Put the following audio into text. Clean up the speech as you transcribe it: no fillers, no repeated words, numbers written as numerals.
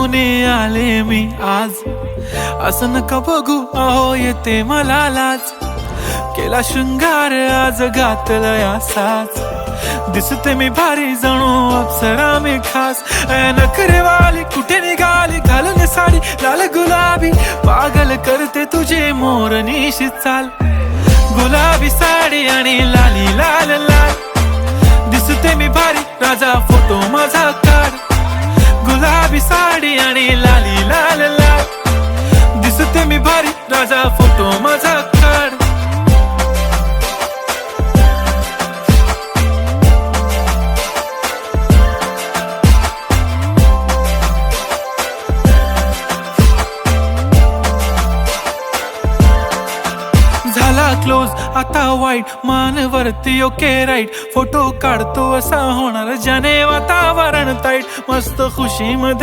घेऊन आले मी आज. असं नका बघू अहो येते मला लाज. केला शृंगार आज घातला असाच. दिसते मी भारी जणू अप्सरा मी खास. नखरेवाली कुठे निघाली घालून साडी लाल गुलाबी. पागल करते तुझे मोरनीशी चाल. गुलाबी साडी आणि लाली लाल लाल. दिसते मी भारी राजा फोटो माझा काढ. गुलाबी साडी आणि लाली लाल लाल. दिसते मी भारी राजा फोटो माझा काढ. झाला क्लोज आता वाईट मानवरती ओके राईट. फोटो काढतो असा होणार ज्याने वातावरण ताईट. मस्त खुशी मध्ये